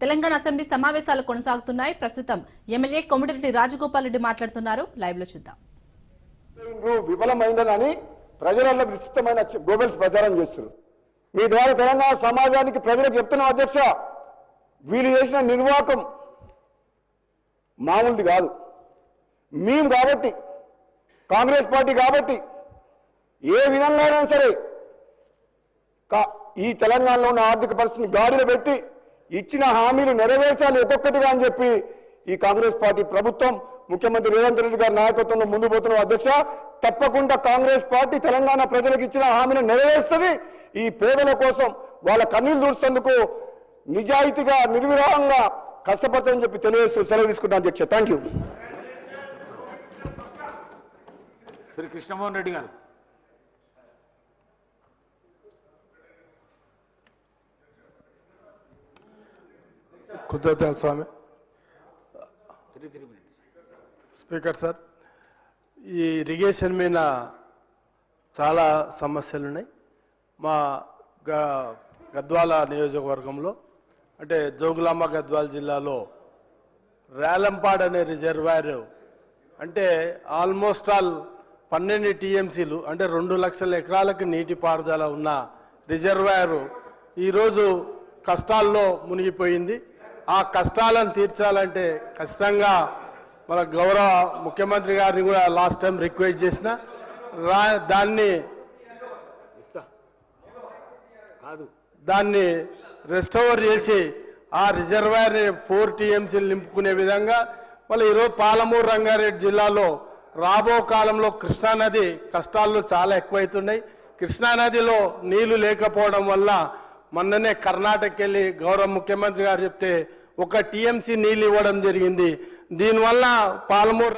Telangana assembly సమావేశాలు కొనసాగుతున్నాయి. ప్రస్తుతం ఎమ్మెల్యే కోమటిరెడ్డి రాజగోపాల్ రెడ్డి మాట్లాడుతున్నారు. లైవ్ లో చూద్దాం. విఫలమైందని ప్రజలలో విస్తృతమైన గోబెల్స్ ప్రచారం చేస్తున్నారు. మీ ద్వారా తెలంగాణ సమాజానికి ప్రజలకు చెప్తున్న అధ్యక్ష, వీళ్ళు చేసిన నిర్వాహకం మామూలుది కాదు. మేము కాబట్టి, కాంగ్రెస్ పార్టీ కాబట్టి ఏ విధంగా అయినా సరే ఈ తెలంగాణలో ఉన్న ఆర్థిక పరిస్థితిని గాడిలో పెట్టి ఇచ్చిన హామీలు నెరవేర్చాలి ఒక్కొక్కటిగా అని చెప్పి ఈ కాంగ్రెస్ పార్టీ ప్రభుత్వం ముఖ్యమంత్రి రేవంత్ రెడ్డి గారి నాయకత్వంలో ముందు పోతున్న అధ్యక్ష, తప్పకుండా కాంగ్రెస్ పార్టీ తెలంగాణ ప్రజలకు ఇచ్చిన హామీని నెరవేరుస్తుంది. ఈ పేదల కోసం వాళ్ళ కన్నీళ్లు దూర్చేందుకు నిజాయితీగా నిర్విరామంగా కష్టపడతామని చెప్పి తెలియజేస్తూ సెలవు తీసుకుంటాను అధ్యక్ష. Thank you. శ్రీ కృష్ణమోహన్ రెడ్డి గారు. కృతజ్ఞతలు స్వామి. స్పీకర్ సార్, ఈ ఇరిగేషన్ మీద చాలా సమస్యలు ఉన్నాయి. మా గద్వాల నియోజకవర్గంలో అంటే జోగులాంబ గద్వాల జిల్లాలో రేలంపాడ్ అనే రిజర్వాయర్ అంటే ఆల్మోస్ట్ ఆల్ 12 టీఎంసీలు అంటే 2 లక్షల ఎకరాలకు నీటిపారుదల ఉన్న రిజర్వాయర్ ఈరోజు కష్టాల్లో మునిగిపోయింది. ఆ కష్టాలను తీర్చాలంటే ఖచ్చితంగా మన గౌరవ ముఖ్యమంత్రి గారిని కూడా లాస్ట్ టైం రిక్వెస్ట్ చేసిన దాన్ని రెస్టోర్ చేసి ఆ రిజర్వాయర్ని 4 టీఎంసీలు నింపుకునే విధంగా మళ్ళీ ఈరోజు పాలమూరు రంగారెడ్డి జిల్లాలో రాబో కాలంలో కృష్ణానది కష్టాలు చాలా ఎక్కువైతున్నాయి. కృష్ణానదిలో నీళ్లు లేకపోవడం వల్ల మొన్ననే కర్ణాటకకి వెళ్ళి గౌరవ ముఖ్యమంత్రి గారు చెప్తే 1 టీఎంసీ నీళ్ళు ఇవ్వడం జరిగింది. దీనివల్ల పాలమూరు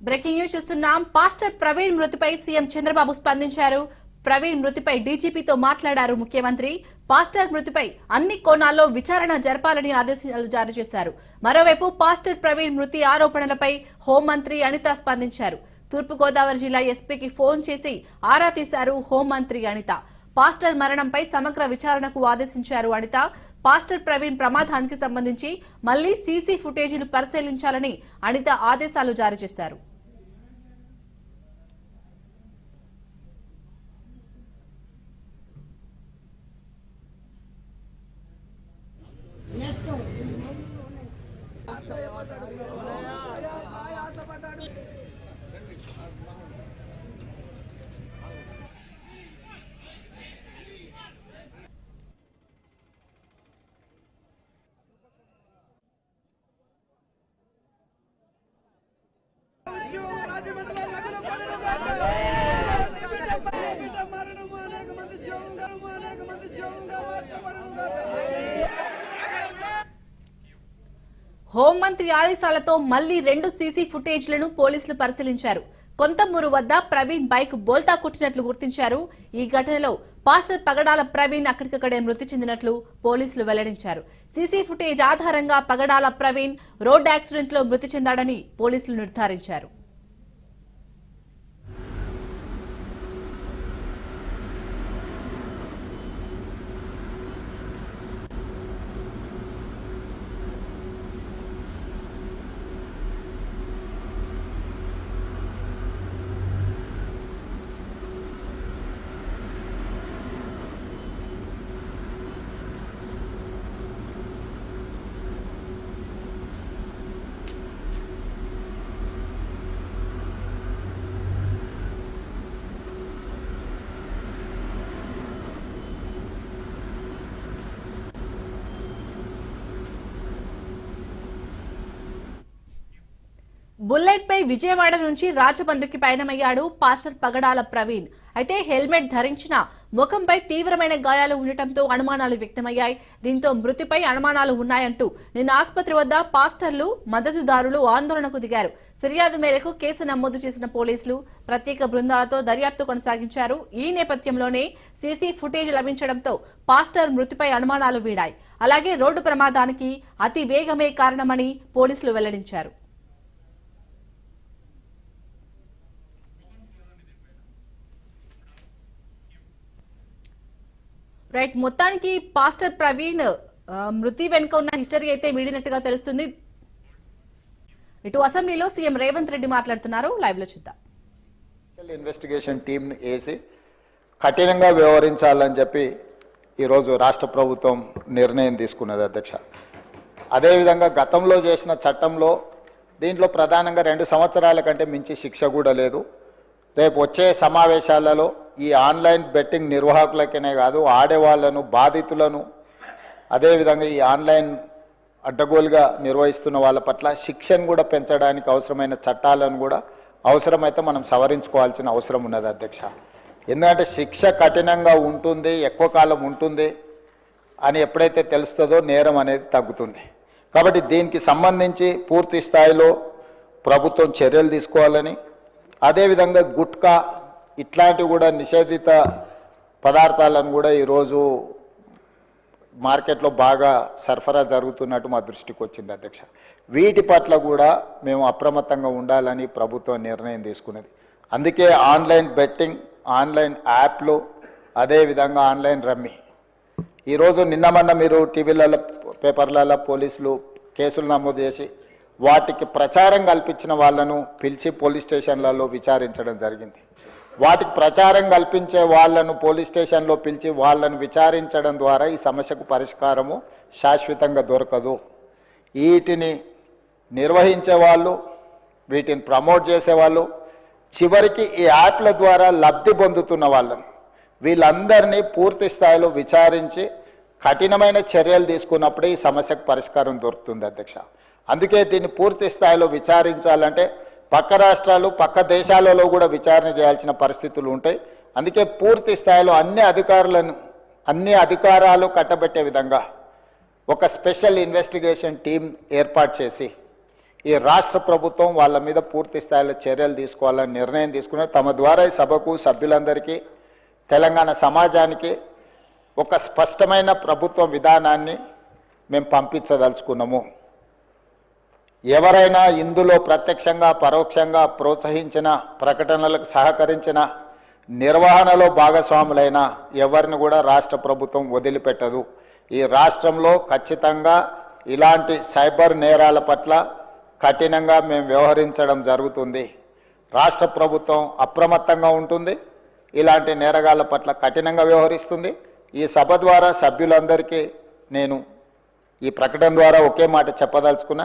బ్రేకింగ్ న్యూస్ చూస్తున్నాం. పాస్టర్ ప్రవీణ్ మృతిపై సీఎం చంద్రబాబు స్పందించారు. ప్రవీణ్ మృతిపై డీజీపీతో మాట్లాడారు ముఖ్యమంత్రి. పాస్టర్ మృతిపై అన్ని కోణాల్లో విచారణ జరపాలని ఆదేశాలు జారీ చేశారు. మరోవైపు పాస్టర్ ప్రవీణ్ మృతి ఆరోపణలపై హోంమంత్రి అనిత స్పందించారు. తూర్పుగోదావరి జిల్లా ఎస్పీకి ఫోన్ చేసి ఆరా తీశారు హోంమంత్రి అనిత. పాస్టర్ మరణంపై సమగ్ర విచారణకు ఆదేశించారు అనిత. పాస్టర్ ప్రవీణ్ ప్రమాదానికి సంబంధించి మళ్లీ సీసీ ఫుటేజీలు పరిశీలించాలని అనిత ఆదేశాలు జారీ చేశారు. హోంమంత్రి ఆదేశాలతో మళ్లీ 2 సీసీ ఫుటేజ్లను పోలీసులు పరిశీలించారు. కొంతమూరు వద్ద ప్రవీణ్ బైక్ బోల్తా కొట్టినట్లు గుర్తించారు. ఈ ఘటనలో పాస్టర్ పగడాల ప్రవీణ్ అక్కడికక్కడే మృతి చెందినట్లు పోలీసులు వెల్లడించారు. సీసీ ఫుటేజ్ ఆధారంగా పగడాల ప్రవీణ్ రోడ్ యాక్సిడెంట్ లో మృతి చెందాడని పోలీసులు నిర్ధారించారు. బుల్లెట్ పై విజయవాడ నుంచి రాజమండ్రికి పయనమయ్యాడు పాస్టర్ పగడాల ప్రవీణ్. అయితే హెల్మెట్ ధరించిన ముఖంపై తీవ్రమైన గాయాలు ఉండటంతో అనుమానాలు వ్యక్తమయ్యాయి. దీంతో మృతిపై అనుమానాలు ఉన్నాయంటూ నిన్న ఆసుపత్రి వద్ద పాస్టర్లు, మద్దతుదారులు ఆందోళనకు దిగారు. ఫిర్యాదు మేరకు కేసు నమోదు చేసిన పోలీసులు ప్రత్యేక బృందాలతో దర్యాప్తు కొనసాగించారు. ఈ నేపథ్యంలోనే సీసీ ఫుటేజ్ లభించడంతో పాస్టర్ మృతిపై అనుమానాలు వీడాయి. అలాగే రోడ్డు ప్రమాదానికి అతి వేగమే కారణమని పోలీసులు వెల్లడించారు. రైట్, మొత్తానికి పాస్టర్ ప్రవీణ్ మృతి వెనుక ఉన్న హిస్టరీ అయితే వీడినట్టుగా తెలుస్తుంది. ఇటు అసెంబ్లీలో సీఎం రేవంత్ రెడ్డి మాట్లాడుతున్నారు. లైవ్ లో చూద్దాం. ఇన్వెస్టిగేషన్ టీంను వేసి కఠినంగా వ్యవహరించాలని చెప్పి ఈరోజు రాష్ట్ర ప్రభుత్వం నిర్ణయం తీసుకున్నది అధ్యక్ష. అదేవిధంగా గతంలో చేసిన చట్టంలో దీంట్లో ప్రధానంగా 2 సంవత్సరాల కంటే మించి శిక్ష కూడా లేదు. రేపు వచ్చే సమావేశాలలో ఈ ఆన్లైన్ బెట్టింగ్ నిర్వాహకులకనే కాదు, ఆడేవాళ్లను, బాధితులను, అదేవిధంగా ఈ ఆన్లైన్ అడ్డగోలుగా నిర్వహిస్తున్న వాళ్ళ పట్ల శిక్షను కూడా పెంచడానికి అవసరమైన చట్టాలను కూడా అవసరమైతే మనం సవరించుకోవాల్సిన అవసరం ఉన్నది అధ్యక్ష. ఎందుకంటే శిక్ష కఠినంగా ఉంటుంది, ఎక్కువ కాలం ఉంటుంది అని ఎప్పుడైతే తెలుస్తుందో నేరం అనేది తగ్గుతుంది. కాబట్టి దీనికి సంబంధించి పూర్తి స్థాయిలో ప్రభుత్వం చర్యలు తీసుకోవాలని, అదేవిధంగా గుట్కా ఇట్లాంటివి కూడా నిషేధిత పదార్థాలను కూడా ఈరోజు మార్కెట్లో బాగా సరఫరా జరుగుతున్నట్టు మా దృష్టికి వచ్చింది అధ్యక్ష. వీటి పట్ల కూడా మేము అప్రమత్తంగా ఉండాలని ప్రభుత్వం నిర్ణయం తీసుకున్నది. అందుకే ఆన్లైన్ బెట్టింగ్, ఆన్లైన్ యాప్లు, అదేవిధంగా ఆన్లైన్ రమ్మీ, ఈరోజు నిన్న మొన్న మీరు టీవీలలో, పేపర్లలో పోలీసులు కేసులు నమోదు చేసి వాటికి ప్రచారం కల్పించిన వాళ్ళను పిలిచి పోలీస్ స్టేషన్లలో విచారించడం జరిగింది. వాటికి ప్రచారం కల్పించే వాళ్ళను పోలీస్ స్టేషన్లో పిలిచి వాళ్ళను విచారించడం ద్వారా ఈ సమస్యకు పరిష్కారము శాశ్వతంగా దొరకదు. వీటిని నిర్వహించే వాళ్ళు, వీటిని ప్రమోట్ చేసేవాళ్ళు, చివరికి ఈ యాప్ల ద్వారా లబ్ధి పొందుతున్న వాళ్ళను, వీళ్ళందరినీ పూర్తి స్థాయిలో విచారించి కఠినమైన చర్యలు తీసుకున్నప్పుడే ఈ సమస్యకు పరిష్కారం దొరుకుతుంది అధ్యక్ష. అందుకే దీన్ని పూర్తి స్థాయిలో విచారించాలంటే పక్క రాష్ట్రాలు, పక్క దేశాలలో కూడా విచారణ చేయాల్సిన పరిస్థితులు ఉంటాయి. అందుకే పూర్తి స్థాయిలో అన్ని అధికారాలు కట్టబెట్టే విధంగా ఒక స్పెషల్ ఇన్వెస్టిగేషన్ టీం ఏర్పాటు చేసి ఈ రాష్ట్ర ప్రభుత్వం వాళ్ళ మీద పూర్తి స్థాయిలో చర్యలు తీసుకోవాలని నిర్ణయం తీసుకున్నారు. తమ ద్వారా ఈ సభకు, సభ్యులందరికీ, తెలంగాణ సమాజానికి ఒక స్పష్టమైన ప్రభుత్వ విధానాన్ని మేము పంపించదలుచుకున్నాము. ఎవరైనా ఇందులో ప్రత్యక్షంగా, పరోక్షంగా ప్రోత్సహించిన, ప్రకటనలకు సహకరించిన, నిర్వహణలో భాగస్వాములైన ఎవరిని కూడా రాష్ట్ర ప్రభుత్వం వదిలిపెట్టదు. ఈ రాష్ట్రంలో ఖచ్చితంగా ఇలాంటి సైబర్ నేరాల పట్ల కఠినంగా మేము వ్యవహరించడం జరుగుతుంది. రాష్ట్ర ప్రభుత్వం అప్రమత్తంగా ఉంటుంది, ఇలాంటి నేరగాళ్ల పట్ల కఠినంగా వ్యవహరిస్తుంది. ఈ సభ ద్వారా సభ్యులందరికీ నేను ఈ ప్రకటన ద్వారా ఒకే మాట చెప్పదలుచుకున్న,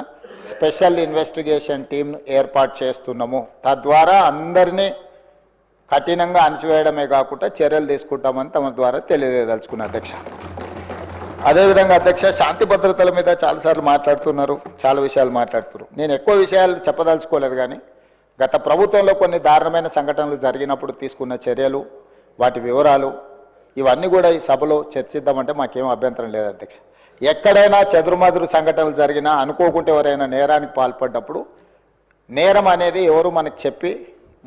స్పెషల్ ఇన్వెస్టిగేషన్ టీంను ఏర్పాటు చేస్తున్నాము. తద్వారా అందరినీ కఠినంగా అణచివేయడమే కాకుండా చర్యలు తీసుకుంటామని తమ ద్వారా తెలియజేయదలుచుకున్న అధ్యక్ష. అదేవిధంగా అధ్యక్ష, శాంతి భద్రతల మీద చాలాసార్లు మాట్లాడుతున్నారు, చాలా విషయాలు మాట్లాడుతున్నారు. నేను ఎక్కువ విషయాలు చెప్పదలుచుకోలేదు, కానీ గత ప్రభుత్వంలో కొన్ని దారుణమైన సంఘటనలు జరిగినప్పుడు తీసుకున్న చర్యలు, వాటి వివరాలు ఇవన్నీ కూడా ఈ సభలో చర్చిద్దామంటే మాకేం అభ్యంతరం లేదు అధ్యక్ష. ఎక్కడైనా చెదురుమదురు సంఘటనలు జరిగినా, అనుకోకుంటే ఎవరైనా నేరానికి పాల్పడ్డప్పుడు నేరం అనేది ఎవరు మనకు చెప్పి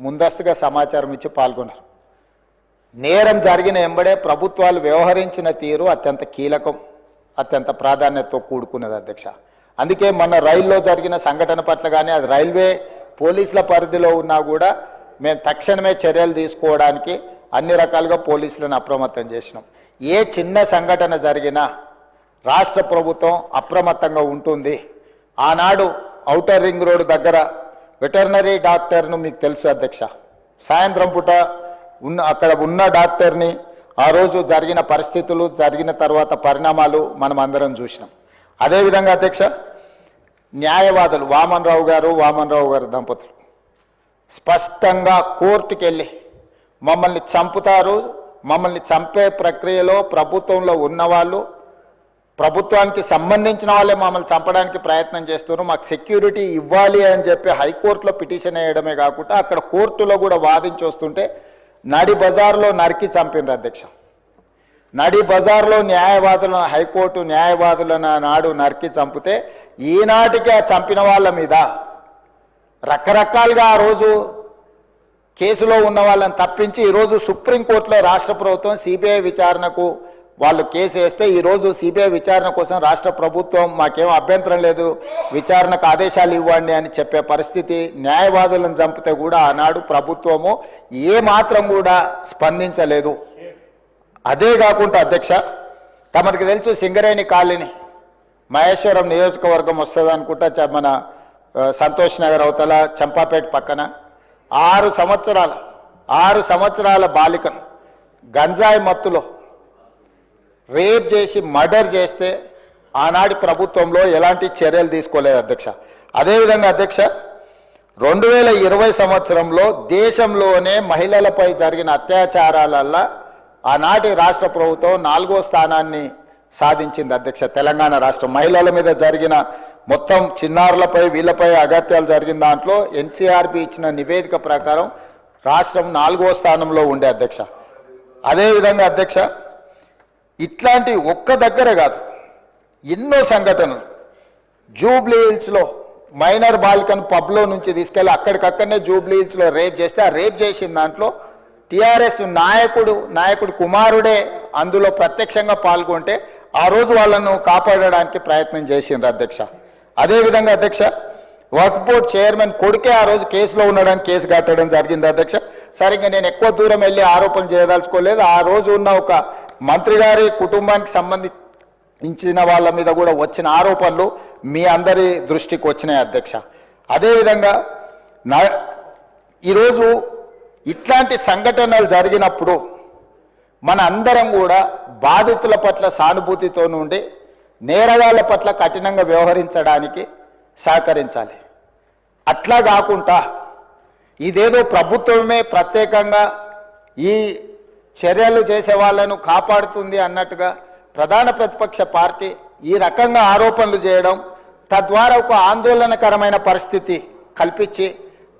ముందస్తుగా సమాచారం ఇచ్చి పాల్గొన్నారు. నేరం జరిగిన ఎంబడే ప్రభుత్వాలు వ్యవహరించిన తీరు అత్యంత కీలకం, అత్యంత ప్రాధాన్యతతో కూడుకున్నది అధ్యక్ష. అందుకే మన రైల్లో జరిగిన సంఘటన పట్ల కానీ, అది రైల్వే పోలీసుల పరిధిలో ఉన్నా కూడా మేము తక్షణమే చర్యలు తీసుకోవడానికి అన్ని రకాలుగా పోలీసులను అప్రమత్తం చేసినాం. ఏ చిన్న సంఘటన జరిగినా రాష్ట్ర ప్రభుత్వం అప్రమత్తంగా ఉంటుంది. ఆనాడు ఔటర్ రింగ్ రోడ్ దగ్గర వెటర్నరీ డాక్టర్ను మీకు తెలుసు అధ్యక్ష, సాయంత్రం పూట అక్కడ ఉన్న డాక్టర్ని ఆ రోజు జరిగిన పరిస్థితులు, జరిగిన తర్వాత పరిణామాలు మనం అందరం చూసినాం. అదేవిధంగా అధ్యక్ష, న్యాయవాదులు వామన్ రావు గారు దంపతులు స్పష్టంగా కోర్టుకు వెళ్ళి మమ్మల్ని చంపుతారు, మమ్మల్ని చంపే ప్రక్రియలో ప్రభుత్వంలో ఉన్నవాళ్ళు ప్రభుత్వానికి సంబంధించిన వాళ్ళే మమ్మల్ని చంపడానికి ప్రయత్నం చేస్తున్నారు, మాకు సెక్యూరిటీ ఇవ్వాలి అని చెప్పి హైకోర్టులో పిటిషన్ వేయడమే కాకుండా అక్కడ కోర్టులో కూడా వాదించి వస్తుంటే నడి బజార్లో నరికి చంపిండ్రు అధ్యక్ష. నడి బజార్లో న్యాయవాదులను, హైకోర్టు న్యాయవాదులను నాడు నరికి చంపితే ఈనాటికి ఆ చంపిన వాళ్ళ మీద రకరకాలుగా ఆ రోజు కేసులో ఉన్న వాళ్ళని తప్పించి ఈరోజు సుప్రీంకోర్టులో రాష్ట్ర ప్రభుత్వం సిబిఐ విచారణకు వాళ్ళు కేసు వేస్తే ఈరోజు సిబిఐ విచారణ కోసం రాష్ట్ర ప్రభుత్వం మాకేం అభ్యంతరం లేదు, విచారణకు ఆదేశాలు ఇవ్వండి అని చెప్పే పరిస్థితి. న్యాయవాదులను చంపితే కూడా ఆనాడు ప్రభుత్వము ఏ మాత్రం కూడా స్పందించలేదు. అదే కాకుండా అధ్యక్ష, తమకు తెలుసు సింగరేణి కాలనీ మహేశ్వరం నియోజకవర్గం వస్తుంది అనుకుంటా, మన సంతోష్ నగర్ అవతల చంపాపేట పక్కన 6 సంవత్సరాల బాలికను గంజాయి మత్తులో రేప్ చేసి మర్డర్ చేస్తే ఆనాటి ప్రభుత్వంలో ఎలాంటి చర్యలు తీసుకోలేదు అధ్యక్ష. అదేవిధంగా అధ్యక్ష, 2020 సంవత్సరంలో దేశంలోనే మహిళలపై జరిగిన అత్యాచారాలల్ల ఆనాటి రాష్ట్ర ప్రభుత్వం 4వ స్థానాన్ని సాధించింది అధ్యక్ష. తెలంగాణ రాష్ట్రం మహిళల మీద జరిగిన మొత్తం చిన్నారులపై వీళ్ళపై అగత్యాలు జరిగిన దాంట్లో ఎన్సీఆర్బీ ఇచ్చిన నివేదిక ప్రకారం రాష్ట్రం 4వ స్థానంలో ఉండే అధ్యక్ష. అదేవిధంగా అధ్యక్ష, ఇట్లాంటి ఒక్క దగ్గర కాదు, ఎన్నో సంఘటనలు. జూబ్లీ హిల్స్లో మైనర్ బాలికను పబ్లో నుంచి తీసుకెళ్ళి అక్కడికక్కడనే జూబ్లీ హిల్స్లో రేప్ చేస్తే ఆ రేప్ చేసిన దాంట్లో టీఆర్ఎస్ నాయకుడు కుమారుడే అందులో ప్రత్యక్షంగా పాల్గొంటే ఆ రోజు వాళ్ళను కాపాడడానికి ప్రయత్నం చేసిండ్రు అధ్యక్ష. అదేవిధంగా అధ్యక్ష, వర్క్ బోర్డ్ చైర్మన్ కొడుకే ఆ రోజు కేసులో ఉండడానికి కేసు కట్టడం జరిగింది అధ్యక్ష. సరిగ్గా నేను ఎక్కువ దూరం వెళ్ళి ఆరోపణలు చేయదలుచుకోలేదు. ఆ రోజు ఉన్న ఒక మంత్రి గారి కుటుంబానికి సంబంధించిన వాళ్ళ మీద కూడా వచ్చిన ఆరోపణలు మీ అందరి దృష్టికి వచ్చినాయి అధ్యక్ష. అదేవిధంగా ఈరోజు ఇట్లాంటి సంఘటనలు జరిగినప్పుడు మన అందరం కూడా బాధితుల పట్ల సానుభూతితో నుండి నేరగాళ్ల పట్ల కఠినంగా వ్యవహరించడానికి సహకరించాలి. అట్లా కాకుండా ఇదేదో ప్రభుత్వమే ప్రత్యేకంగా ఈ చర్యలు చేసే వాళ్ళను కాపాడుతుంది అన్నట్టుగా ప్రధాన ప్రతిపక్ష పార్టీ ఈ రకంగా ఆరోపణలు చేయడం, తద్వారా ఒక ఆందోళనకరమైన పరిస్థితి కల్పించి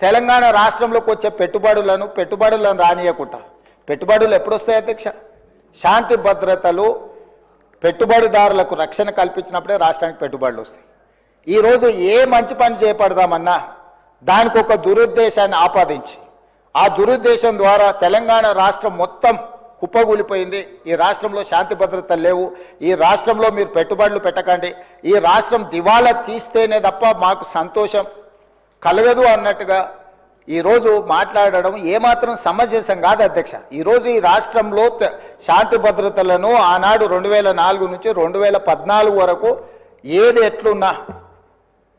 తెలంగాణ రాష్ట్రంలోకి వచ్చే పెట్టుబడులను రానియకుండా, పెట్టుబడులు ఎప్పుడు వస్తాయి అధ్యక్ష? శాంతి భద్రతలు పెట్టుబడిదారులకు రక్షణ కల్పించినప్పుడే రాష్ట్రానికి పెట్టుబడులు వస్తాయి. ఈరోజు ఏ మంచి పని చేపడదామన్నా దానికి ఒక దురుద్దేశాన్ని ఆపాదించి ఆ దురుద్దేశం ద్వారా తెలంగాణ రాష్ట్రం మొత్తం కుప్పగూలిపోయింది. ఈ రాష్ట్రంలో శాంతి భద్రతలు లేవు, ఈ రాష్ట్రంలో మీరు పెట్టుబడులు పెట్టకండి, ఈ రాష్ట్రం దివాలా తీస్తేనే తప్ప మాకు సంతోషం కలగదు అన్నట్టుగా ఈరోజు మాట్లాడడం ఏమాత్రం సమంజసం కాదు అధ్యక్ష. ఈరోజు ఈ రాష్ట్రంలో శాంతి భద్రతలను ఆనాడు 2004 నుంచి 2014 వరకు ఏది ఎట్లున్నా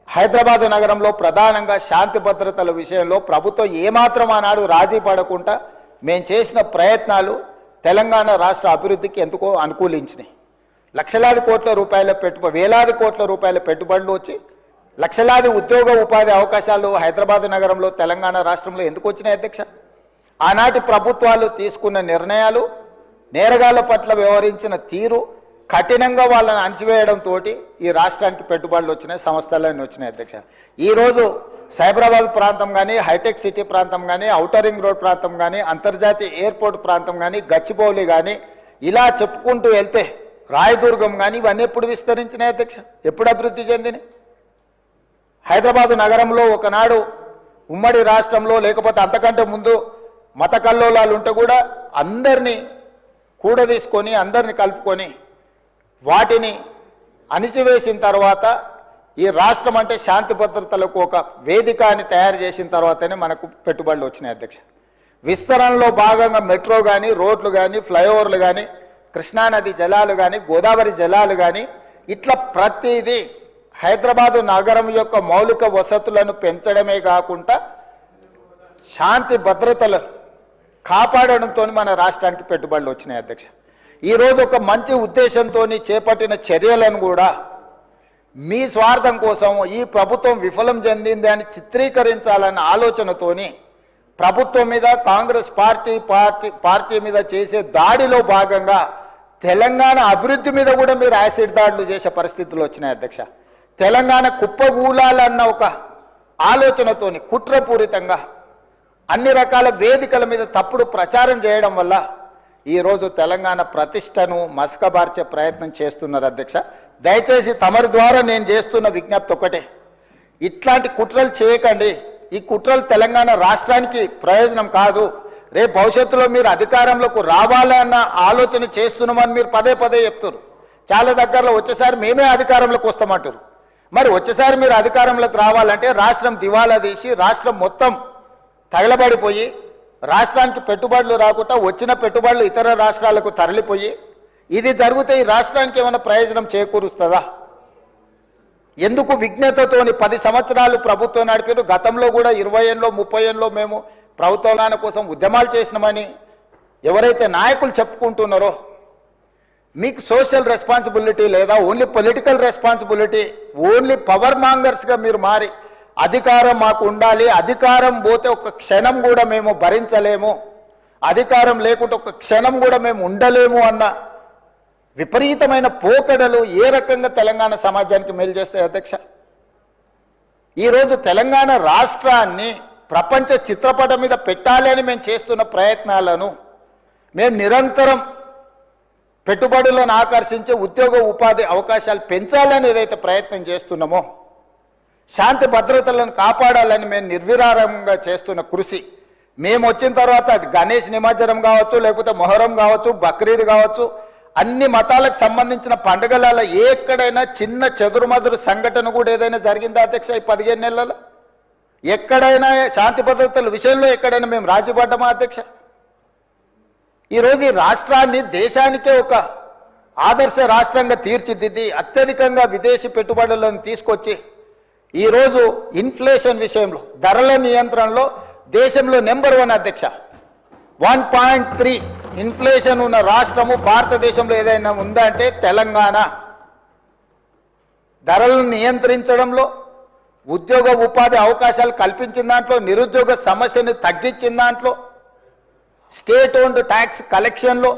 హైదరాబాద్ నగరంలో ప్రధానంగా శాంతి భద్రతల విషయంలో ప్రభుత్వం ఏమాత్రం ఆనాడు రాజీ పడకుండా మేము చేసిన ప్రయత్నాలు తెలంగాణ రాష్ట్ర అభివృద్ధికి ఎందుకో అనుకూలించినాయి. లక్షలాది కోట్ల రూపాయల వేలాది కోట్ల రూపాయల పెట్టుబడులు వచ్చి లక్షలాది ఉద్యోగ ఉపాధి అవకాశాలు హైదరాబాద్ నగరంలో తెలంగాణ రాష్ట్రంలో ఎందుకు వచ్చినాయి అధ్యక్ష? ఆనాటి ప్రభుత్వాలు తీసుకున్న నిర్ణయాలు, నేరగాళ్ల పట్ల వ్యవహరించిన తీరు, కఠినంగా వాళ్ళని అణచివేయడంతో ఈ రాష్ట్రానికి పెట్టుబడులు వచ్చినాయి, సంస్థలన్నీ వచ్చినాయి అధ్యక్ష. ఈరోజు సైబరాబాద్ ప్రాంతం కానీ, హైటెక్ సిటీ ప్రాంతం కానీ, ఔటర్ రింగ్ రోడ్ ప్రాంతం కానీ, అంతర్జాతీయ ఎయిర్పోర్ట్ ప్రాంతం కానీ, గచ్చిబౌలి కానీ, ఇలా చెప్పుకుంటూ వెళ్తే రాయదుర్గం కానీ ఇవన్నీ ఎప్పుడు విస్తరించినాయి అధ్యక్ష? ఎప్పుడు అభివృద్ధి చెందినాయి? హైదరాబాదు నగరంలో ఒకనాడు ఉమ్మడి రాష్ట్రంలో లేకపోతే అంతకంటే ముందు మత కల్లోలాలు ఉంటే కూడా అందరినీ కూడదీసుకొని అందరిని కలుపుకొని వాటిని అణిచివేసిన తర్వాత ఈ రాష్ట్రం అంటే శాంతి భద్రతలకు ఒక వేదిక అని తయారు చేసిన తర్వాతనే మనకు పెట్టుబడులు వచ్చినాయి అధ్యక్ష. విస్తరణలో భాగంగా మెట్రో కానీ, రోడ్లు కానీ, ఫ్లైఓవర్లు కానీ, కృష్ణానది జలాలు కానీ, గోదావరి జలాలు కానీ, ఇట్లా ప్రతిదీ హైదరాబాదు నగరం యొక్క మౌలిక వసతులను పెంచడమే కాకుండా శాంతి భద్రతలను కాపాడడంతో మన రాష్ట్రానికి పెట్టుబడులు వచ్చినాయి అధ్యక్ష. ఈరోజు ఒక మంచి ఉద్దేశంతో చేపట్టిన చర్యలను కూడా మీ స్వార్థం కోసం ఈ ప్రభుత్వం విఫలం చెందింది అని చిత్రీకరించాలన్న ఆలోచనతోని ప్రభుత్వం మీద కాంగ్రెస్ పార్టీ మీద చేసే దాడిలో భాగంగా తెలంగాణ అభివృద్ధి మీద కూడా మీరు యాసిడ్ దాడులు చేసే పరిస్థితులు వచ్చినాయి అధ్యక్ష. తెలంగాణ కుప్పగూలాలన్న ఒక ఆలోచనతోని కుట్రపూరితంగా అన్ని రకాల వేదికల మీద తప్పుడు ప్రచారం చేయడం వల్ల ఈరోజు తెలంగాణ ప్రతిష్టను మసకబార్చే ప్రయత్నం చేస్తున్నారు అధ్యక్ష. దయచేసి తమరి ద్వారా నేను చేస్తున్న విజ్ఞప్తి ఒకటే, ఇట్లాంటి కుట్రలు చేయకండి. ఈ కుట్రలు తెలంగాణ రాష్ట్రానికి ప్రయోజనం కాదు. రేపు భవిష్యత్తులో మీరు అధికారంలోకి రావాలన్న ఆలోచన చేస్తున్నామని మీరు పదే పదే చెప్తారు. చాలా దగ్గరలో వచ్చేసారి మేమే అధికారంలోకి వస్తామంటారు. మరి వచ్చేసారి మీరు అధికారంలోకి రావాలంటే రాష్ట్రం దివాలా తీసి రాష్ట్రం మొత్తం తగలబడిపోయి రాష్ట్రానికి పెట్టుబడులు రాకుండా వచ్చిన పెట్టుబడులు ఇతర రాష్ట్రాలకు తరలిపోయి ఇది జరిగితే ఈ రాష్ట్రానికి ఏమైనా ప్రయోజనం చేకూరుస్తుందా? ఎందుకు విజ్ఞతతోని 10 సంవత్సరాలు ప్రభుత్వం నడిపారు. గతంలో కూడా 20 ఏళ్ళలో 30 ఏళ్ళలో మేము ప్రభుత్వాల కోసం ఉద్యమాలు చేసినామని ఎవరైతే నాయకులు చెప్పుకుంటున్నారో మీకు సోషల్ రెస్పాన్సిబిలిటీ లేదా only political responsibility, only power మాంగర్స్గా మీరు మారి అధికారం మాకు ఉండాలి, అధికారం పోతే ఒక క్షణం కూడా మేము భరించలేము, అధికారం లేకుంటే ఒక క్షణం కూడా మేము ఉండలేము అన్న విపరీతమైన పోకడలు ఏ రకంగా తెలంగాణ సమాజానికి మేలు చేస్తాయి అధ్యక్ష? ఈరోజు తెలంగాణ రాష్ట్రాన్ని ప్రపంచ చిత్రపటం మీద పెట్టాలి అని మేము చేస్తున్న ప్రయత్నాలను మేము నిరంతరం పెట్టుబడులను ఆకర్షించే ఉద్యోగ ఉపాధి అవకాశాలు పెంచాలని ఏదైతే ప్రయత్నం చేస్తున్నామో, శాంతి భద్రతలను కాపాడాలని మేము నిర్విరామంగా చేస్తున్న కృషి, మేము వచ్చిన తర్వాత అది గణేష్ నిమజ్జనం కావచ్చు, లేకపోతే మొహరం కావచ్చు, బక్రీద్ కావచ్చు, అన్ని మతాలకు సంబంధించిన పండుగలలో ఎక్కడైనా చిన్న చెదురుమదురు సంఘటన కూడా ఏదైనా జరిగిందా అధ్యక్ష? ఈ 15 నెలలలో ఎక్కడైనా శాంతి భద్రతల విషయంలో ఎక్కడైనా మేము రాజీపడ్డామా అధ్యక్ష? ఈరోజు ఈ రాష్ట్రాన్ని దేశానికే ఒక ఆదర్శ రాష్ట్రంగా తీర్చిదిద్ది అత్యధికంగా విదేశీ పెట్టుబడులను తీసుకొచ్చి ఈరోజు ఇన్ఫ్లేషన్ విషయంలో ధరల నియంత్రణలో దేశంలో నెంబర్ 1 అధ్యక్ష. 1.3 ఇన్ఫ్లేషన్ ఉన్న రాష్ట్రము భారతదేశంలో ఏదైనా ఉందంటే తెలంగాణ. ధరలను నియంత్రించడంలో, ఉద్యోగ ఉపాధి అవకాశాలు కల్పించిన దాంట్లో, నిరుద్యోగ సమస్యను తగ్గించిన దాంట్లో, స్టేట్ ఓన్డ్ ట్యాక్స్ కలెక్షన్లో,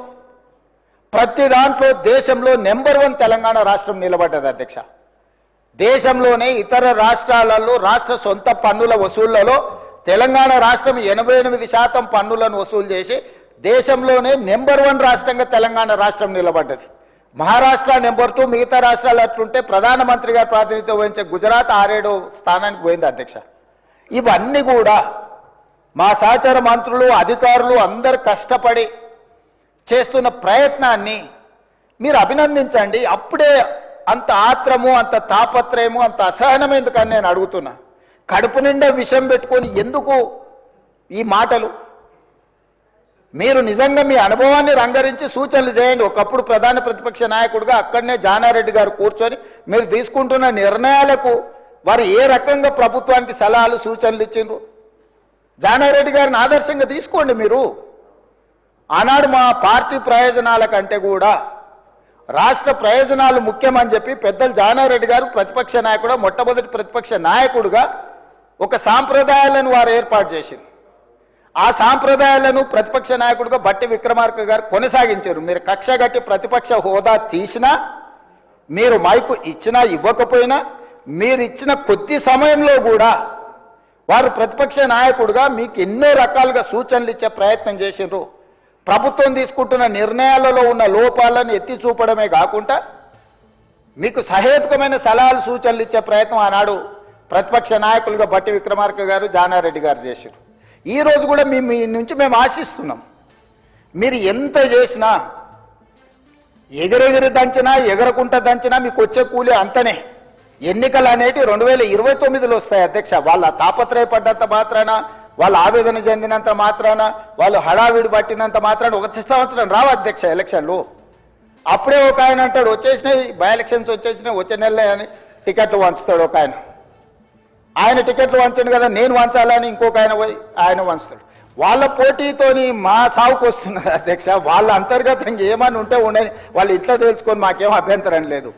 ప్రతి దాంట్లో దేశంలో నెంబర్ 1 తెలంగాణ రాష్ట్రం నిలబడ్డది అధ్యక్ష. దేశంలోనే ఇతర రాష్ట్రాలలో రాష్ట్ర సొంత పన్నుల వసూళ్లలో తెలంగాణ రాష్ట్రం 88% పన్నులను వసూలు చేసి దేశంలోనే నెంబర్ 1 రాష్ట్రంగా తెలంగాణ రాష్ట్రం నిలబడ్డది. మహారాష్ట్ర నెంబర్ 2, మిగతా రాష్ట్రాలు అట్లుంటే ప్రధానమంత్రి గారు ప్రాతినిధ్యం వహించే గుజరాత్ 6-7వ స్థానానికి పోయింది అధ్యక్ష. ఇవన్నీ కూడా మా సహచర మంత్రులు, అధికారులు అందరు కష్టపడి చేస్తున్న ప్రయత్నాన్ని మీరు అభినందించండి. అప్పుడే అంత ఆత్రము, అంత తాపత్రయము, అంత అసహనం ఎందుకని నేను అడుగుతున్నా. కడుపు నిండా విషం పెట్టుకొని ఎందుకు ఈ మాటలు? మీరు నిజంగా మీ అనుభవాన్ని రంగరించి సూచనలు చేయండి. ఒకప్పుడు ప్రధాన ప్రతిపక్ష నాయకుడిగా అక్కడనే జానారెడ్డి గారు కూర్చొని మీరు తీసుకుంటున్న నిర్ణయాలకు వారు ఏ రకంగా ప్రభుత్వానికి సలహాలు సూచనలు ఇచ్చిండ్రు జానారెడ్డి గారిని ఆదర్శంగా తీసుకోండి. మీరు ఆనాడు మా పార్టీ ప్రయోజనాల కంటే కూడా రాష్ట్ర ప్రయోజనాలు ముఖ్యమని చెప్పి పెద్దలు జానారెడ్డి గారు ప్రతిపక్ష నాయకుడు, మొట్టమొదటి ప్రతిపక్ష నాయకుడుగా ఒక సాంప్రదాయాలను వారు ఏర్పాటు చేసింది. ఆ సాంప్రదాయాలను ప్రతిపక్ష నాయకుడిగా బట్టి విక్రమార్క గారు కొనసాగించారు. మీరు కక్ష గట్టి ప్రతిపక్ష హోదా తీసినా, మీరు మైకు ఇచ్చినా ఇవ్వకపోయినా, మీరు ఇచ్చిన కొద్ది సమయంలో కూడా వారు ప్రతిపక్ష నాయకుడిగా మీకు ఎన్నో రకాలుగా సూచనలు ఇచ్చే ప్రయత్నం చేసిండ్రు. ప్రభుత్వం తీసుకుంటున్న నిర్ణయాలలో ఉన్న లోపాలను ఎత్తి చూపడమే కాకుండా మీకు సహేతుకమైన సలహాలు సూచనలు ఇచ్చే ప్రయత్నం ఆనాడు ప్రతిపక్ష నాయకులుగా బట్టి విక్రమార్క గారు, జానారెడ్డి గారు చేశారు. ఈరోజు కూడా మీ నుంచి మేము ఆశిస్తున్నాం. మీరు ఎంత చేసినా, ఎగిరెగిరి దంచినా, ఎగరకుంట దంచినా మీకు వచ్చే కూలి అంతనే. ఎన్నికలు అనేవి 2029లో వస్తాయి అధ్యక్ష. వాళ్ళ తాపత్రయపడ్డంత మాత్రాన, వాళ్ళు ఆవేదన చెందినంత మాత్రాన, వాళ్ళు హడావిడి పట్టినంత మాత్రాన 1 సంవత్సరం రావు అధ్యక్ష ఎలక్షన్లు. అప్పుడే ఒక ఆయన అంటాడు వచ్చేసినాయి, బై ఎలక్షన్స్ వచ్చేసినాయి, వచ్చే నెలలే అని టికెట్లు వంచుతాడు ఒక ఆయన. ఆయన టికెట్లు వంచండి కదా, నేను వంచాలని ఇంకొక ఆయన పోయి ఆయన వంచుతాడు. వాళ్ళ పోటీతోని మా సాగుకు వస్తున్నారు అధ్యక్ష. వాళ్ళ అంతర్గతంగా ఏమని ఉంటే ఉండని వాళ్ళు ఇట్లా తెలుసుకొని మాకేం అభ్యంతరం లేదు.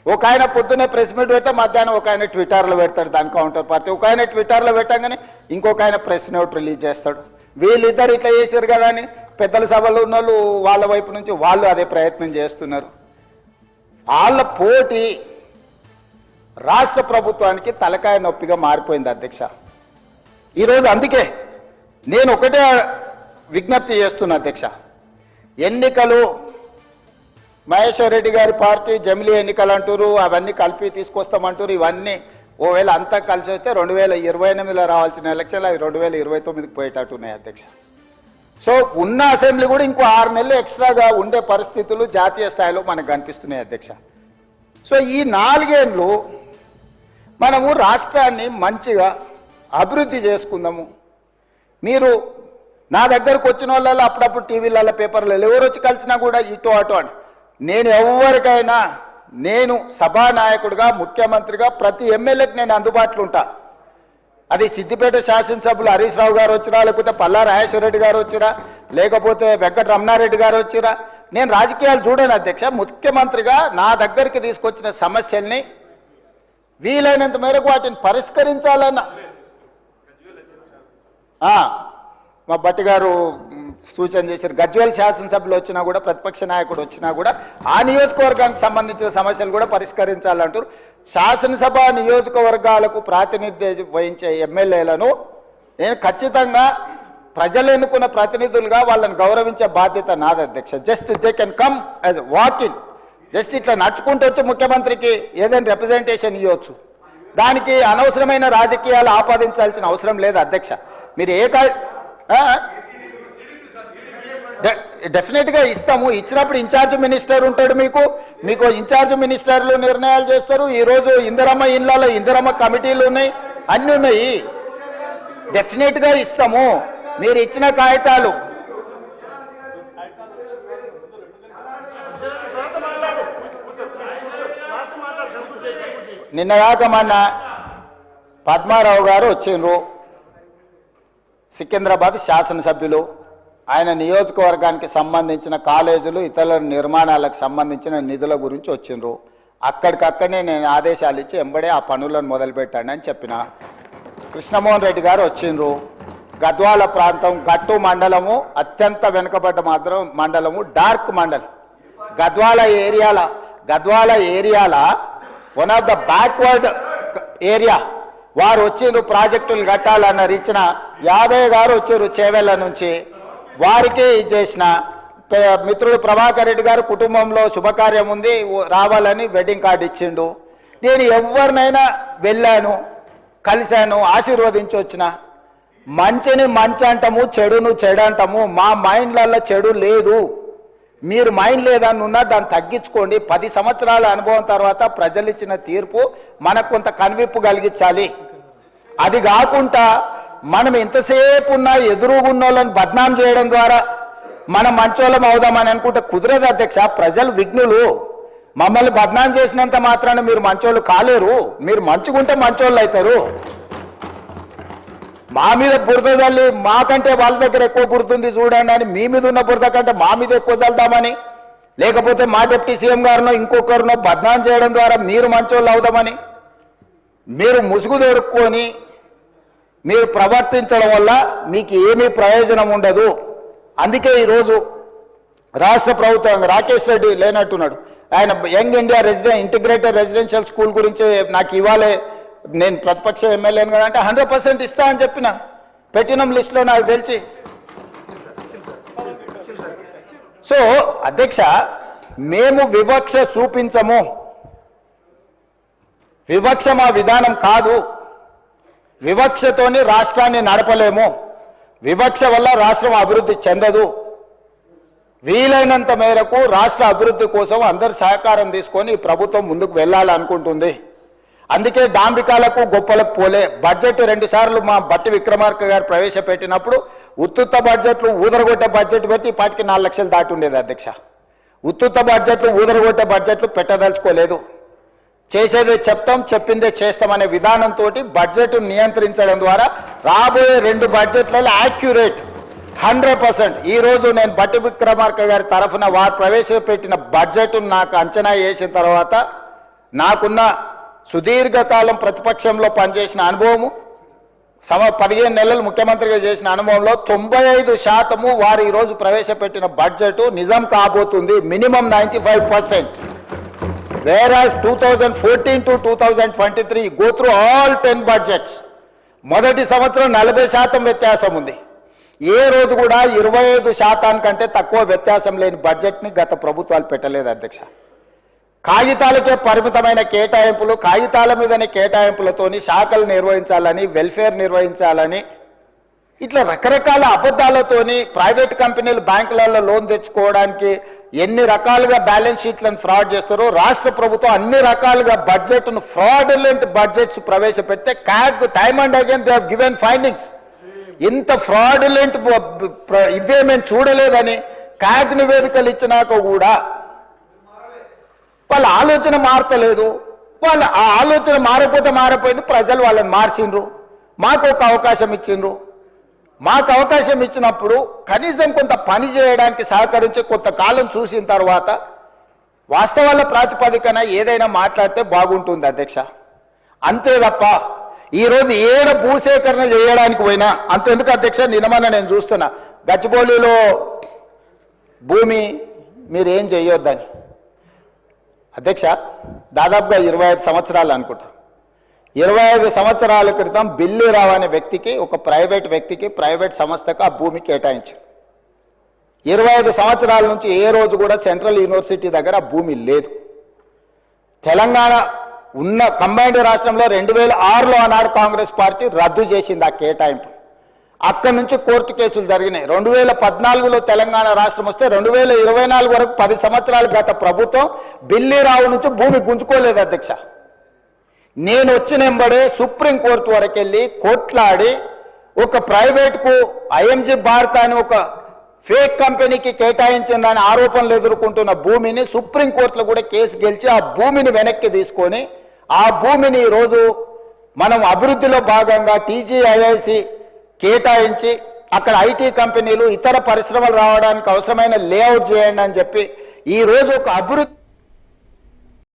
ఒక ఆయన పొద్దున్నే ప్రెస్ మీట్ పెడితే మధ్యాహ్నం ఒక ఆయన ట్విట్టర్లో పెడతాడు దాని కౌంటర్ పార్టీ. ఒక ఆయన ట్విట్టర్లో పెట్టగానే ఇంకొక ఆయన ప్రెస్ నోట్ రిలీజ్ చేస్తాడు. వీళ్ళిద్దరు ఇట్లా చేశారు కదా అని పెద్దల సభలో ఉన్న వాళ్ళు వాళ్ళ వైపు నుంచి వాళ్ళు అదే ప్రయత్నం చేస్తున్నారు. వాళ్ళ పోటీ రాష్ట్ర ప్రభుత్వానికి తలకాయ నొప్పిగా మారిపోయింది అధ్యక్ష. ఈరోజు అందుకే నేను ఒకటే విజ్ఞప్తి చేస్తున్నా అధ్యక్ష, ఎన్నికలు మహేశ్వర్ రెడ్డి గారి పార్టీ జమిలీ ఎన్నికలు అంటారు, అవన్నీ కలిపి తీసుకొస్తామంటారు. ఇవన్నీ ఓవేళ అంతా కలిసి వస్తే 2028లో రావాల్సిన ఎలక్షన్లు అవి 2029కి పోయేటట్టున్నాయి అధ్యక్ష. సో ఉన్న అసెంబ్లీ కూడా ఇంకో 6 నెలలు ఎక్స్ట్రాగా ఉండే పరిస్థితులు జాతీయ స్థాయిలో మనకు కనిపిస్తున్నాయి అధ్యక్ష. సో ఈ 4 ఏళ్ళు మనము రాష్ట్రాన్ని మంచిగా అభివృద్ధి చేసుకుందాము. మీరు నా దగ్గరకు వచ్చిన వాళ్ళలో అప్పుడప్పుడు టీవీలలో పేపర్లలో ఎవరు వచ్చి కలిసినా కూడా ఇటు అటు అని నేను ఎవరికైనా నేను సభానాయకుడిగా ముఖ్యమంత్రిగా ప్రతి ఎమ్మెల్యేకి నేను అందుబాటులో ఉంటా. అది సిద్దిపేట శాసనసభ్యులు హరీష్ రావు గారు వచ్చిరా, లేకపోతే పల్లా రాజేశ్వర రెడ్డి గారు వచ్చిరా, లేకపోతే వెంకట రమణారెడ్డి గారు వచ్చిరా, నేను రాజకీయాలు చూడను అధ్యక్ష. ముఖ్యమంత్రిగా నా దగ్గరికి తీసుకొచ్చిన సమస్యల్ని వీలైనంత మేరకు వాటిని పరిష్కరించాలన్న మా భట్టి గారు సూచన చేశారు. గజ్వేల్ శాసనసభ్యులు వచ్చినా కూడా ప్రతిపక్ష నాయకుడు వచ్చినా కూడా ఆ నియోజకవర్గానికి సంబంధించిన సమస్యలు కూడా పరిష్కరించాలంటారు. శాసనసభ నియోజకవర్గాలకు ప్రాతినిధ్యం వహించే ఎమ్మెల్యేలను నేను ఖచ్చితంగా ప్రజలు ఎన్నుకున్న ప్రతినిధులుగా వాళ్ళని గౌరవించే బాధ్యత నాది అధ్యక్ష. Just they can come as walking, just ఇట్లా నడుచుకుంటూ వచ్చి ముఖ్యమంత్రికి ఏదైనా రిప్రజెంటేషన్ ఇవ్వచ్చు. దానికి అనవసరమైన రాజకీయాలు ఆపాదించాల్సిన అవసరం లేదు అధ్యక్ష. మీరు డెఫినెట్గా ఇస్తాము. ఇచ్చినప్పుడు ఇన్ఛార్జ్ మినిస్టర్ ఉంటాడు, మీకు ఇన్ఛార్జ్ మినిస్టర్లు నిర్ణయాలు చేస్తారు. ఈరోజు ఇందిరమ్మ ఇళ్లలో ఇందిరమ్మ కమిటీలు ఉన్నాయి, అన్నీ ఉన్నాయి. డెఫినెట్గా ఇస్తాము. మీరు ఇచ్చిన కాగితాలు నిన్నగాక మొన్న పద్మారావు గారు వచ్చిండ్రు, సికింద్రాబాద్ శాసనసభ్యులు. ఆయన నియోజకవర్గానికి సంబంధించిన కాలేజీలు ఇతర నిర్మాణాలకు సంబంధించిన నిధుల గురించి వచ్చిండ్రు. అక్కడికక్కడనే నేను ఆదేశాలు ఇచ్చి ఎంబడే ఆ పనులను మొదలుపెట్టాను అని చెప్పిన. కృష్ణమోహన్ రెడ్డి గారు వచ్చిండ్రు. గద్వాల ప్రాంతం గట్టు మండలము అత్యంత వెనుకబడ్డ మండలము, డార్క్ మండలం. గద్వాల ఏరియాల one of the backward area. వారు వచ్చిండ్రు, ప్రాజెక్టులు కట్టాలన్నారు. ఇచ్చిన యాదయ్య గారు వచ్చారు చేవెళ్ళ నుంచి, వారికి చేసిన మిత్రుడు ప్రభాకర్ రెడ్డి గారు కుటుంబంలో శుభకార్యం ఉంది రావాలని వెడ్డింగ్ కార్డు ఇచ్చిండు. నేను ఎవరినైనా వెళ్ళాను, కలిశాను, ఆశీర్వదించి వచ్చిన. మంచిని మంచి అంటాము, చెడును చెడు అంటాము. మా మైండ్లలో చెడు లేదు. మీరు మైండ్ లేదని ఉన్నా దాన్ని తగ్గించుకోండి. 10 సంవత్సరాల అనుభవం తర్వాత ప్రజలు ఇచ్చిన తీర్పు మనకు కొంత కనువిప్పు కలిగించాలి. అది కాకుండా మనం ఎంతసేపు ఉన్నా ఎదురుగున్న వాళ్ళని బద్నాం చేయడం ద్వారా మనం మంచోళ్ళం అవుదామని అనుకుంటే కుదరదు అధ్యక్ష. ప్రజలు విఘ్నులు. మమ్మల్ని బద్నాం చేసినంత మాత్రాన మీరు మంచోళ్ళు కాలేరు. మీరు మంచుకుంటే మంచోళ్ళు అవుతారు. మా మీద బురద చల్లి మాకంటే వాళ్ళ దగ్గర ఎక్కువ బురదుంది చూడండి అని మీ మీద ఉన్న బురద కంటే మా మీద ఎక్కువ చల్దామని, లేకపోతే మా డిప్యూటీ సీఎం గారినో ఇంకొకరినో బద్నాం చేయడం ద్వారా మీరు మంచోళ్ళు అవుదామని మీరు ముసుగు దొరుకుని మీరు ప్రవర్తించడం వల్ల మీకు ఏమీ ప్రయోజనం ఉండదు. అందుకే ఈరోజు రాష్ట్ర ప్రభుత్వం రాకేష్ రెడ్డి లేనట్టున్నాడు. ఆయన young India integrated residential school గురించి నాకు ఇవ్వాలే, నేను ప్రతిపక్ష ఎమ్మెల్యేను కదా అంటే 100% ఇస్తా అని చెప్పిన. పెట్టినం లిస్టులో నాకు తెలిసి. సో అధ్యక్ష, మేము వివక్ష చూపించము. వివక్ష మా విధానం కాదు. వివక్షతోని రాష్ట్రాన్ని నడపలేము. వివక్ష వల్ల రాష్ట్రం అభివృద్ధి చెందదు. వీలైనంత మేరకు రాష్ట్ర అభివృద్ధి కోసం అందరి సహకారం తీసుకొని ప్రభుత్వం ముందుకు వెళ్ళాలనుకుంటుంది. అందుకే డాంబికాలకు గొప్పలకు పోలే. బడ్జెట్ 2 సార్లు మా బట్టి విక్రమార్క గారు ప్రవేశపెట్టినప్పుడు ఉత్తుత్త బడ్జెట్లు ఊదరగొట్టే బడ్జెట్ పెట్టి ఇప్పటికి 4 లక్షలు దాటి ఉండేది అధ్యక్ష. ఉత్తుత్త బడ్జెట్లు ఊదరగొట్టే బడ్జెట్లు పెట్టదలుచుకోలేదు. చేసేదే చెప్తాం, చెప్పిందే చేస్తామనే విధానంతో బడ్జెట్ నియంత్రించడం ద్వారా రాబోయే 2 బడ్జెట్లలో యాక్యురేట్ 100%. ఈరోజు నేను బట్టి విక్రమార్క గారి తరఫున వారు ప్రవేశపెట్టిన బడ్జెట్ నాకు అంచనా వేసిన తర్వాత నాకున్న సుదీర్ఘకాలం ప్రతిపక్షంలో పనిచేసిన అనుభవము, 15 నెలలు ముఖ్యమంత్రిగా చేసిన అనుభవంలో 95% వారు ఈరోజు ప్రవేశపెట్టిన బడ్జెట్ నిజం కాబోతుంది, minimum 95%. Whereas 2014 to 2023 go through all 10 budgets. మొదటి సంవత్సరం 40% వ్యత్యాసం ఉంది. ఏ రోజు కూడా 25% కంటే తక్కువ వ్యత్యాసం లేని బడ్జెట్ని గత ప్రభుత్వాలు పెట్టలేదు అధ్యక్ష. కాగితాలకే పరిమితమైన కేటాయింపులు, కాగితాల మీదనే కేటాయింపులతోని శాఖలు నిర్వహించాలని, వెల్ఫేర్ నిర్వహించాలని, ఇట్లా రకరకాల అబద్ధాలతోని ప్రైవేట్ కంపెనీలు బ్యాంకులలో లోన్ తెచ్చుకోవడానికి ఎన్ని రకాలుగా బ్యాలెన్స్ షీట్లను ఫ్రాడ్ చేస్తారో రాష్ట్ర ప్రభుత్వం అన్ని రకాలుగా బడ్జెట్ను ఫ్రాడులెంట్ బడ్జెట్స్ ప్రవేశపెడితే CAG time and again they have given findings. ఇంత ఫ్రాడులెంట్ ఇవే మేము చూడలేదని క్యాగ్ నివేదికలు ఇచ్చినాక కూడా వాళ్ళ ఆలోచన మారతలేదు. వాళ్ళ ఆ ఆలోచన మారిపోయింది, ప్రజలు వాళ్ళని మార్చిండ్రు, మాకు ఒక అవకాశం ఇచ్చిండ్రు. మాకు అవకాశం ఇచ్చినప్పుడు కనీసం కొంత పని చేయడానికి సహకరించి కొంతకాలం చూసిన తర్వాత వాస్తవాల ప్రాతిపదికన ఏదైనా మాట్లాడితే బాగుంటుంది అధ్యక్ష. అంతే తప్ప ఈరోజు ఏడ భూసేకరణ చేయడానికి పోయినా అంతెందుకు అధ్యక్ష, నిన్నమన్న నేను చూస్తున్నా గచ్చిబౌలిలో భూమి మీరేం చేయొద్దని. అధ్యక్ష దాదాపుగా 25 సంవత్సరాలు అనుకుంటా, 25 సంవత్సరాల క్రితం బిల్లిరావు అనే వ్యక్తికి, ఒక ప్రైవేట్ వ్యక్తికి, ప్రైవేట్ సంస్థకు ఆ భూమి కేటాయించారు. 25 సంవత్సరాల నుంచి ఏ రోజు కూడా సెంట్రల్ యూనివర్సిటీ దగ్గర ఆ భూమి లేదు. తెలంగాణ ఉన్న కంబైన్డ్ రాష్ట్రంలో 2006లో ఆనాడు కాంగ్రెస్ పార్టీ రద్దు చేసింది ఆ కేటాయింపు. అక్కడి నుంచి కోర్టు కేసులు జరిగినాయి. 2014లో తెలంగాణ రాష్ట్రం వస్తే 2024 వరకు 10 సంవత్సరాలు గత ప్రభుత్వం బిల్లిరావు నుంచి భూమి గుంజుకోలేదు అధ్యక్ష. నేను వచ్చిన వెంబడే సుప్రీంకోర్టు వరకు వెళ్ళి కొట్లాడి ఒక ప్రైవేట్కు ఐఎంజీ భారత్ అని ఒక ఫేక్ కంపెనీకి కేటాయించిందని ఆరోపణలు ఎదుర్కొంటున్న భూమిని సుప్రీంకోర్టులో కూడా కేసు గెలిచి ఆ భూమిని వెనక్కి తీసుకొని ఆ భూమిని ఈరోజు మనం అభివృద్ధిలో భాగంగా టీజీఐఐసి కేటాయించి అక్కడ ఐటీ కంపెనీలు ఇతర పరిశ్రమలు రావడానికి అవసరమైన లేఅవుట్ చేయండి అని చెప్పి ఈరోజు ఒక అభివృద్ధి